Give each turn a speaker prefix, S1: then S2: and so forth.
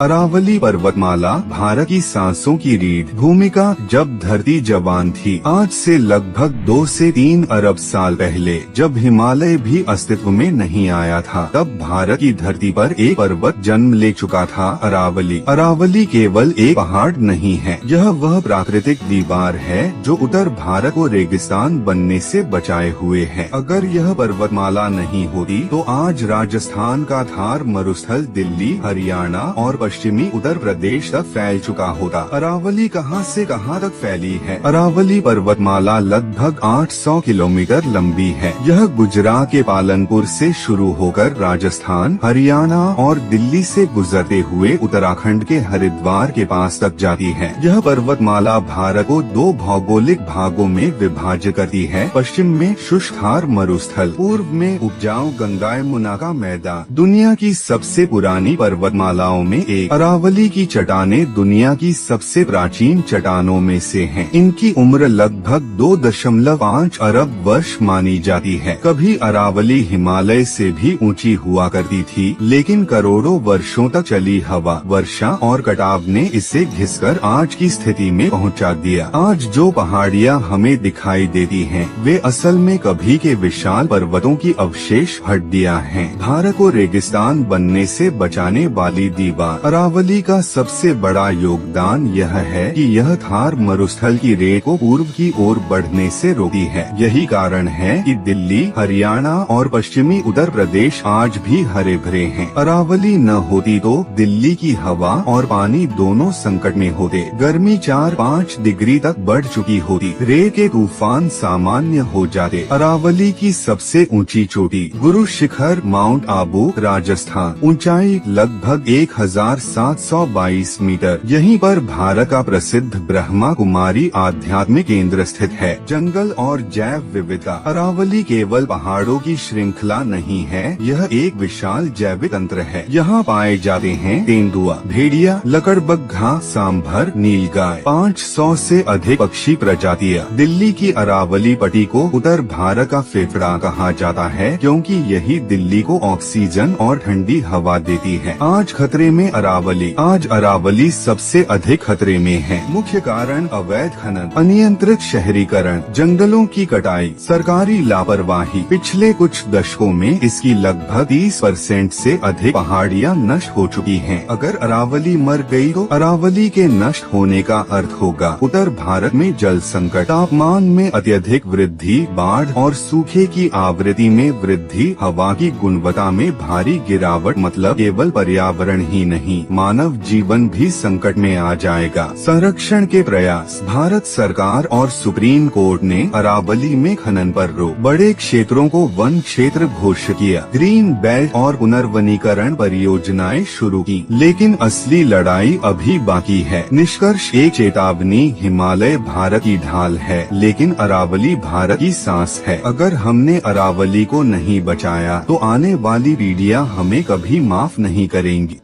S1: अरावली पर्वतमाला भारत की सांसों की रीढ़ भूमिका जब धरती जवान थी। आज से लगभग 2 से 3 अरब साल पहले जब हिमालय भी अस्तित्व में नहीं आया था, तब भारत की धरती पर एक पर्वत जन्म ले चुका था, अरावली। अरावली केवल एक पहाड़ नहीं है, यह वह प्राकृतिक दीवार है जो उत्तर भारत को रेगिस्तान बनने से बचाए हुए है। अगर यह पर्वतमाला नहीं होती तो आज राजस्थान का थार मरुस्थल दिल्ली, हरियाणा और पश्चिमी उत्तर प्रदेश तक फैल चुका होता। अरावली कहां से कहां तक फैली है? अरावली पर्वतमाला लगभग 800 किलोमीटर लंबी है। यह गुजरात के पालनपुर से शुरू होकर राजस्थान, हरियाणा और दिल्ली से गुजरते हुए उत्तराखंड के हरिद्वार के पास तक जाती है। यह पर्वतमाला भारत को 2 भौगोलिक भागों में विभाजित करती है। पश्चिम में शुष्क थार मरुस्थल, पूर्व में उपजाऊ गंगा यमुना का मैदान। दुनिया की सबसे पुरानी पर्वतमालाओं में अरावली की चट्टानें दुनिया की सबसे प्राचीन चट्टानों में से हैं। इनकी उम्र लगभग 2.5 अरब वर्ष मानी जाती है। कभी अरावली हिमालय से भी ऊंची हुआ करती थी, लेकिन करोड़ों वर्षों तक चली हवा, वर्षा और कटाव ने इसे घिसकर आज की स्थिति में पहुंचा दिया। आज जो पहाड़ियां हमें दिखाई देती हैं, वे असल में कभी के विशाल पर्वतों की अवशेष हड्डियां हैं। भारत को रेगिस्तान बनने से बचाने वाली दीवार। अरावली का सबसे बड़ा योगदान यह है कि यह थार मरुस्थल की रेत को पूर्व की ओर बढ़ने से रोकी है। यही कारण है कि दिल्ली, हरियाणा और पश्चिमी उत्तर प्रदेश आज भी हरे भरे हैं। अरावली न होती तो दिल्ली की हवा और पानी दोनों संकट में होते। गर्मी 4-5 डिग्री तक बढ़ चुकी होती। रेत के तूफान सामान्य हो जाते। अरावली की सबसे ऊंची चोटी गुरु शिखर माउंट आबू, राजस्थान। ऊंचाई लगभग 1722 मीटर। यहीं पर भारत का प्रसिद्ध ब्रह्मा कुमारी आध्यात्मिक केंद्र स्थित है। जंगल और जैव विविधता। अरावली केवल पहाड़ों की श्रृंखला नहीं है, यह एक विशाल जैविक तंत्र है। यहाँ पाए जाते हैं तेंदुआ, भेड़िया, लकड़बग्घा, सांभर, नीलगाय, 500 से अधिक पक्षी प्रजातियाँ। दिल्ली की अरावली पट्टी को उत्तर भारत का फेफड़ा कहा जाता है, क्योंकि यही दिल्ली को ऑक्सीजन और ठंडी हवा देती है। आज खतरे में आज अरावली सबसे अधिक खतरे में है। मुख्य कारण अवैध खनन, अनियंत्रित शहरीकरण, जंगलों की कटाई, सरकारी लापरवाही। पिछले कुछ दशकों में इसकी लगभग 30% से अधिक पहाड़ियां नष्ट हो चुकी हैं। अगर अरावली मर गई तो अरावली के नष्ट होने का अर्थ होगा उत्तर भारत में जल संकट, तापमान में अत्यधिक वृद्धि, बाढ़ और सूखे की आवृत्ति में वृद्धि, हवा की गुणवत्ता में भारी गिरावट। मतलब केवल पर्यावरण ही नहीं, मानव जीवन भी संकट में आ जाएगा। संरक्षण के प्रयास। भारत सरकार और सुप्रीम कोर्ट ने अरावली में खनन पर रोक, बड़े क्षेत्रों को वन क्षेत्र घोषित किया, ग्रीन बेल्ट और पुनर्वनीकरण परियोजनाएं शुरू की, लेकिन असली लड़ाई अभी बाकी है। निष्कर्ष एक चेतावनी, हिमालय भारत की ढाल है, लेकिन अरावली भारत की सांस है। अगर हमने अरावली को नहीं बचाया तो आने वाली पीढ़ियां हमें कभी माफ नहीं करेंगी।